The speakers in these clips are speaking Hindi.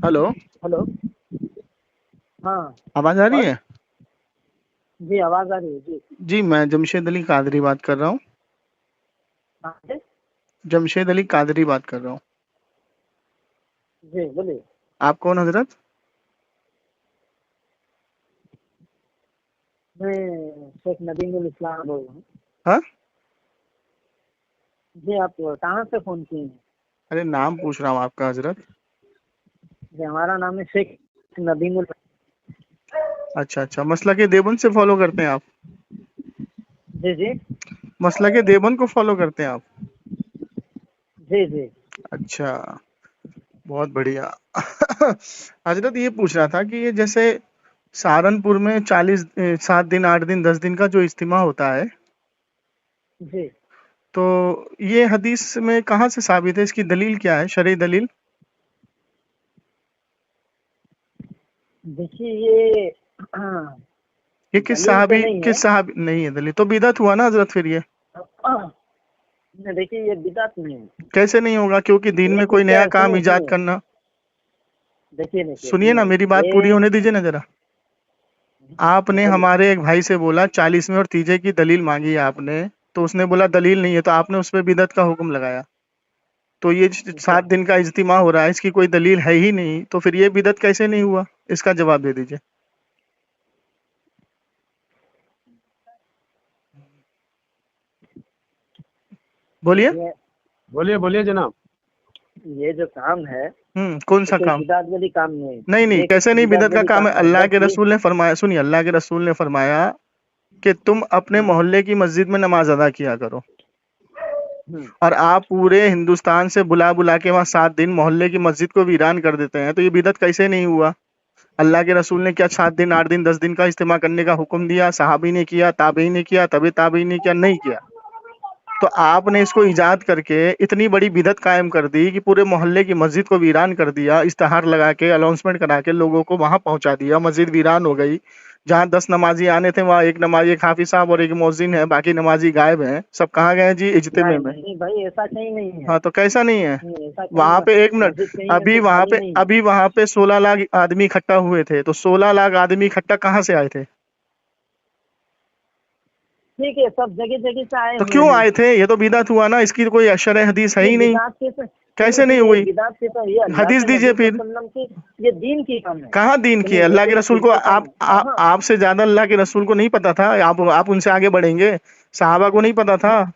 हेलो। हेलो। हाँ आवाज आ रही कौन? है? जी आवाज़ आ रही है जी। जी, मैं जमशेद अली कादरी बात कर रहा हूँ। कहाँ से? जमशेद अली कादरी बात कर रहा हूँ। जी बोलिए। आप कौन हजरत? मैं शेख नदीमुल इस्लाम बोल रहा हूँ। हाँ? जी आप कहाँ से फ़ोन किए हैं? अरे नाम पूछ रहा हूँ आपका हजरत। जी हमारा नाम है शेख नदीमुल। अच्छा अच्छा, मसलक देवबंद से फॉलो करते हैं आप? जी जी। मसलक देवबंद को फॉलो करते हैं आप? जी जी। अच्छा, बहुत बढ़िया। हजरत ये पूछ रहा था कि ये जैसे सहारनपुर में 7 दिन 8 दिन 10 दिन का जो इज्तिमा होता है, जी तो ये हदीस में कहाँ से साबित है? इसकी दलील क्या है, शरई दलील? देखिए ये ये दलील तो नहीं है। किस साहबी नहीं है दलील? तो बिदअत हुआ ना हजरत फिर ये। नहीं, देखिए ये बिदात नहीं है। कैसे नहीं होगा? क्योंकि दीन ये में कोई क्या नया है, काम सुनिए इजाद सुनिए। करना। देखिए देखिए सुनिए ना, सुनिए। मेरी बात पूरी ये होने दीजिए ना जरा। आपने बोलिए। हमारे एक भाई से बोला 40वें और तीजे की दलील मांगी है आपने, तो उसने बोला दलील नहीं है, तो आपने उस पर बिदअत का हुक्म लगाया। तो ये अच्छा 7 दिन का इज्तिमा हो रहा है, इसकी कोई दलील है ही नहीं, तो फिर ये बिदअत कैसे नहीं हुआ? इसका जवाब दे दीजिए। बोलिए। देखिए बोलिए बोलिए जनाब। ये जो काम है कौन ये सा कोई काम? बिदात वाली काम नहीं है। नहीं नहीं, ये कैसे नहीं बिदात बिदअत का वाली काम है? काम नहीं है। अल्लाह जब के ये रसूल ने फरमाया, सुनिए, अल्लाह के रसूल ने फरमाया कि तुम अपने हम्म, मोहल्ले की मस्जिद में नमाज अदा किया करो। हम्म, और आप पूरे हिंदुस्तान से बुला बुला के वहाँ 7 दिन मोहल्ले की मस्जिद को वीरान कर देते हैं, तो ये बिदअत कैसे नहीं हुआ? अल्लाह के रसूल ने क्या 7 दिन 8 दिन 10 दिन का इज्तिमा करने का हुक्म दिया? सहाबी ने किया, ताबई ने किया, तबे ताबई ने किया? नहीं किया। तो आपने इसको इजाद करके इतनी बड़ी बिदअत कायम कर दी कि पूरे मोहल्ले की मस्जिद को वीरान कर दिया, इश्तहार लगा के अनाउंसमेंट करा के लोगों को वहां पहुंचा दिया, मस्जिद वीरान हो गई। जहां 10 नमाजी आने थे वहां एक नमाजी, एक हाफिज साहब और एक मौजिन है, बाकी नमाजी गायब हैं। सब कहाँ गए जी? इज्तिमे नहीं में। नहीं भाई ऐसा कहीं नहीं है। हाँ, तो कैसा नहीं है? नहीं ऐसा कहीं वहां पे, एक मिनट, मस्जिद कहीं ऐसे खाली नहीं है। अभी वहां पे 16 लाख आदमी इकट्ठा हुए थे, तो 16 लाख आदमी इकट्ठा कहाँ से आए थे? ठीक है सब जगह जगह से आए तो हुए क्यों हैं। आए थे? ये तो बिदअत हुआ ना, इसकी तो कोई अशर हदीस है ये ही नहीं। बिदात से सुनिए कैसे नहीं सुनिए। ये हुई? बिदात से तो ये अल्लाह हदीस के दीजिए नबी फिर। वसल्लम की ये दीन की काम है। कहाँ दीन की है? सुनिए ये अल्लाह के कोई रसूल को फिर काम है कहाँ। आपसे ज्यादा अल्लाह के रसूल को नहीं पता था? आप उनसे आगे बढ़ेंगे? सहाबा को नहीं पता था?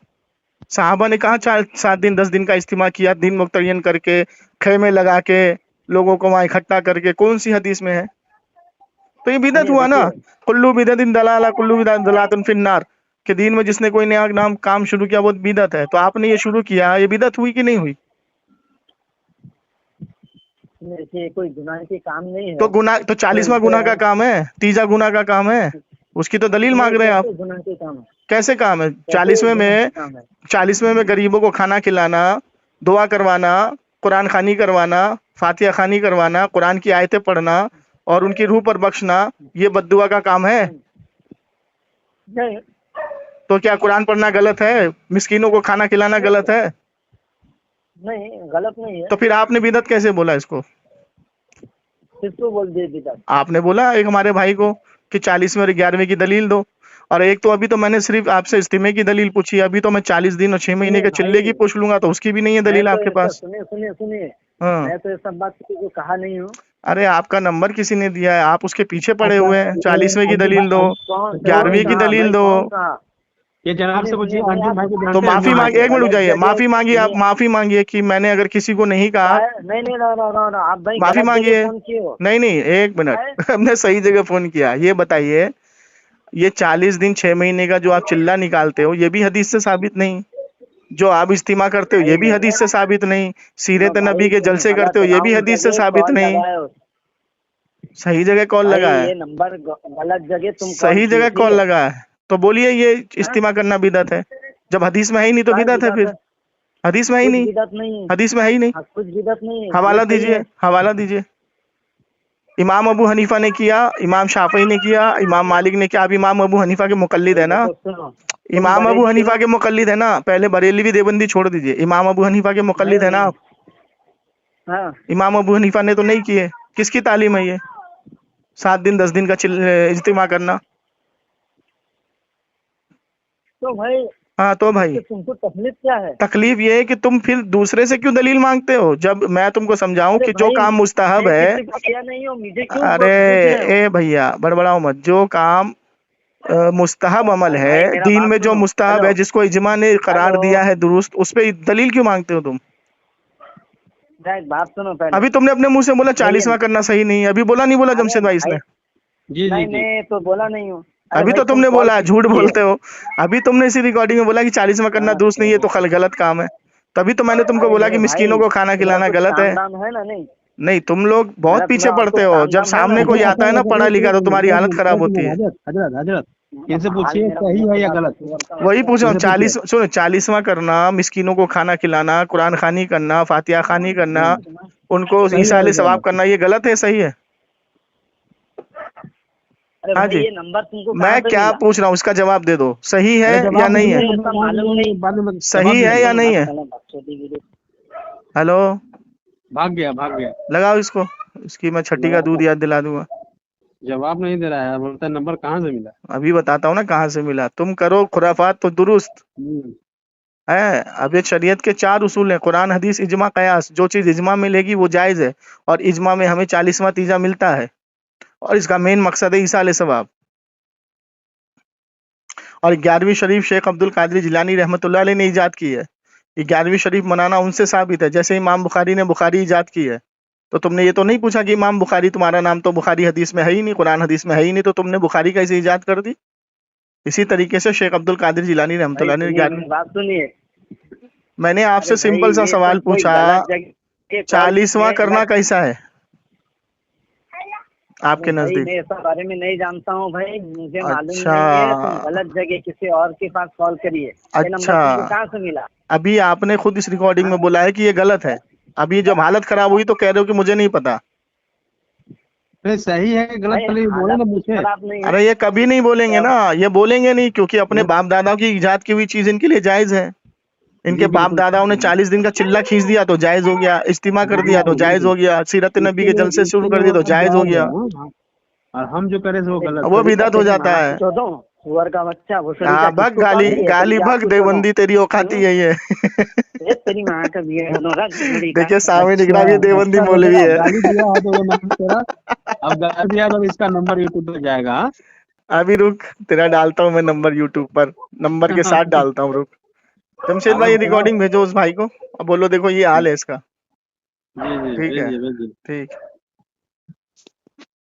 सहाबा ने कहा 4 7 दिन 10 दिन का इज्तिमा किया, दिन मुतय्यन करके, खेमे लगा के, लोगों को वहां इकट्ठा करके? कौन सी हदीस में है? तो ये बिदअत सुनिए हुआ ना। देखिए। कुल्लू बिदअतिन दलाला कुल्लू बिदअतिन दलालतुन फिन्नार। के दीन में जिसने कोई नया काम शुरू किया वो बिदअत है। तो आपने ये शुरू किया, ये बिदअत हुई कि नहीं हुई? सुनिए देखिए कोई गुनाह की काम नहीं तो है। गुना तो तो 40वां इसे गुना का काम है, तीजा गुना का काम है, उसकी तो दलील सुनिए मांग रहे हैं आप। कैसे गुनाह की काम है। कैसे काम है? कैसे 40वें गुनाह की में, काम है। 40वें में गरीबों को खाना खिलाना, दुआ करवाना, कुरान खानी करवाना, फातिहा खानी करवाना, कुरान की आयतें पढ़ना और उनकी रूह पर बख्शना, ये बद्दुआ का काम है? नहीं तो क्या कुरान पढ़ना गलत है? मिस्कीनों को खाना खिलाना गलत है? नहीं गलत नहीं है। तो फिर आपने बिदअत कैसे बोला इसको? फिर तो बोल दिए बिदात। आपने बोला एक हमारे भाई को कि 40वें और 11वें की दलील दो, और एक तो अभी तो मैंने सिर्फ आपसे इस्तीमे की दलील पूछी, अभी तो मैं 40 दिन और 6 महीने सुनिए के चिल्ले की भाई पूछ लूंगा, तो उसकी भी नहीं है मैं दलील तो आपके ऐसा पास। सुनिए सुनिए सुनिए। हाँ। मैं तो ये सब बात किसी को कहा नहीं हूँ। अरे आपका नंबर किसी ने दिया है, आप उसके पीछे पड़े अच्छा हुए हैं। 40वें की दलील दो, कौन कौन 11वीं की कहा दलील भाई दो। कौन कहा। ये जनाब सुनिए से पूछिए, सुनिए भाई अंजुम आप भाई को तो जानते हैं? माफी अंजुम भाई मांगिए, को। एक मिनट रुक गलत जाइए, जगह माफी मांगिए, आप सुनिए। माफी मांगिए कि मैंने अगर किसी को नहीं कहा। नहीं नहीं नो आप भाई माफी गलत जगह मांगिए। फोन किए हो। नहीं नहीं, एक क्या है? मिनट। हमने सही जगह फोन किया। ये बताइए, ये 40 दिन 6 महीने का जो आप चिल्ला निकालते हो, ये भी हदीस से साबित नहीं। जो आप इस्तीमा करते हो, भाई ये भी मैंने हदीस से साबित नहीं। सुनो सीरत नबी भाई के तुम जलसे गलत करते हो, ये भी रॉन्ग हदीस से जगह साबित कॉल नहीं। लगाए हो। सही जगह कॉल भाई लगा है। ये नंबर गलत जगह तुम कॉल सही किए जगह ठीक कॉल है। लगा है। तो बोलिए, ये हाँ? इस्तीमा करना बिदअत है? जब हदीस में है ही नहीं तो क्या बिदअत है बिदत फिर। है। हदीस में है ही कुछ नहीं। बिदत नहीं है। हदीस में है ही नहीं। हाँ कुछ बिदत नहीं है ये हवाला सही दीजिए, है। हवाला दीजिए। इमाम अबू हनीफा ने किया, इमाम शाफई ने किया, इमाम मालिक ने किया। अब इमाम अबू हनीफा के मुकल्लिद तो है ना? देखो सुनो तुम इमाम अबू बरेली हनीफा हो। के मुकल्लिद है ना? पहले बरेली देवबंदी छोड़ दीजिए, इमाम अबू हनीफा के मुकल्लिद नहीं है ना नहीं। आप? हाँ इमाम अबू हनीफा ने तो नहीं किए। किसकी तालीम है ये 7 दिन 10 दिन का इज्तिमा करना? तो भाई हाँ तो भाई कि तुमको तकलीफ क्या है? तकलीफ ये है कि तुम फिर दूसरे से क्यों दलील मांगते हो, जब मैं तुमको समझाऊं अरे कि जो भाई काम मुस्तहब मैं है। किसी का किया नहीं हूँ, मुझे क्यों अरे पूछ रहे हो? ए भैया बड़बड़ाओ मत, जो काम मुस्तहब अमल अरे है भाई मेरा दीन बात में, जो सुनो। मुस्तहब हेलो है जिसको इजमा ने करार हेलो दिया है दुरुस्त, उस पे दलील क्यों मांगते हो तुम? भाई बात सुनो पहले। अभी तुमने अपने मुंह से बोला भाई 40वां करना सही नहीं है, अभी बोला नहीं बोला अरे जमशेद भाई भाई इसने? जी जी नहीं जी। मैं तो बोला नहीं हूँ। अरे अभी भाई तो तुम तुमने कॉल बोला, किस झूठ लिए? बोलते हो। अभी तुमने इसी रिकॉर्डिंग में बोला कि 40वां करना हाँ दुरुस्त नहीं है, तो तो गलत काम है। तभी तो मैंने तुमको अरे बोला कि मेरे मिस्कीनों भाई को खाना तुम्हारा खिलाना कुछ गलत काम है। दाम है ना? नहीं नहीं, तुम लोग बहुत अरे पीछे तुम्हारा पड़ते कुछ हो, काम जब दाम है ना? सामने कोई आता है ना पढ़ा लिखा, तो तुम्हारी हालत खराब होती है। हजरत हजरत हजरत, इनसे हाल पूछिए मेरा सही है या गलत। वही पूछ रहा हूँ, इनसे पूछिए। 40वां करना, मिस्कीनों को खाना खिलाना, कुरान खानी करना, फातिहा खानी करना, उनको सही है ईसाले या सवाब गलत? करना, ये गलत है सही है? अरे हाँ भाई जी। ये नंबर तुमको कहाँ मैं से क्या मिला? पूछ रहा हूँ उसका जवाब दे दो, सही है अरे या जवाब नहीं है? दीजिए, मुझे ऐसा मालूम नहीं। बाद में जवाब सही है दीजिए। या नहीं है? हेलो, भाग गया भाग गया। लगाओ इसको, इसकी मैं छठी का दूध याद दिला दूंगा। जवाब नहीं दे रहा है, बोलता है नंबर कहाँ से मिला। अभी बताता हूँ ना कहाँ से मिला। तुम करो खुराफात तो दुरुस्त हम्म, है। अब ये शरीयत के 4 उसूल हैं, कुरान हदीस इजमा कयास। जो चीज इजमा में मिलेगी वो जायज है, और इजमा में हमें 40वां तीजा मिलता है, और इसका मेन मकसद है ईसाले सवाब। और 11वीं शरीफ शेख अब्दुल कादिर जिलानी रहमतुल्लाह अलैह ने इजाद की है। 11वीं शरीफ मनाना उनसे साबित है, जैसे इमाम बुखारी ने बुखारी इजाद की है। तो तुमने ये तो नहीं पूछा कि इमाम बुखारी, तुम्हारा नाम तो बुखारी हदीस में है ही नहीं, कुरान हदीस में है ही नहीं, तो तुमने बुखारी कैसे इजाद कर दी? इसी तरीके से शेख अब्दुल कादिर जिलानी भाई रहमतुल्लाह ने सुनिए 11वीं। मेरी बात सुनिए। मैंने अरे आपसे भाई सिंपल सा ये सवाल सब कोई पूछा, गलत जगह कॉल 40वां करना कैसा है अरे आपके भाई नजदीक? मैं इसके बारे में नहीं जानता हूँ भाई, मुझे मालूम अच्छा नहीं है। तुम गलत जगह किसी और के पास कॉल करिए। ये नंबर अच्छा, तुमको कहाँ से मिला? अभी आपने खुद इस रिकॉर्डिंग हाँ में बोला है कि ये गलत है। अभी जब हालत खराब हुई तो कह रहे हो कि मुझे नहीं पता। अरे सही है कि गलत, भाई पहले ये बोले ना हालत कुछ पूछे। खराब नहीं है। अरे ये कभी नहीं बोलेंगे क्या? ना, ये बोलेंगे नहीं, क्योंकि अपने हम्म, बाप दादाओं की इजाद की हुई चीज इनके लिए जायज है। जी इनके बाप बिल्कुल दादाओं ने 40 दिन का चिल्ला खींच दिया तो जायज हो गया, इस्तीमा कर दिया तो बिल्कुल जायज बिल्कुल। हो गया, सीरत नबी के जलसे शुरू इसके लिए कर दिए वो तो सब जायज हो जायज है गया। हाँ? और हम जो करे सो वो अरे गलत। वो भोसड़ी का बिदअत हो तेरी जाता माँ है। की चौधो, सुअर का बच्चा भोसड़ी का हाँ भग, किसको कॉल गाली किए गाली तेरी भग आपको चौधो। देवबंदी तेरी औकाती है ये। ये तेरी माँ का भी है होगा भोसड़ी का। देखिए सामने दिख रहा अच्छा है, ये देवबंदी अच्छा, तो मौलवी जरा है। गाली दिया है तो वो नंबर तेरा, अब गाली दिया तो इसका नंबर यूट्यूब पे जाएगा हाँ? अभी रुक, तेरा डालता हूँ मैं नंबर यूट्यूब पर, नंबर के साथ डालता हूँ, रुक। जमशेद भाई आराम ये से आओ। रिकॉर्डिंग भेजो उस भाई को, अब बोलो देखो ये हाल है इसका। जी जी ठीक है, भेजिए भेजिए। ठीक।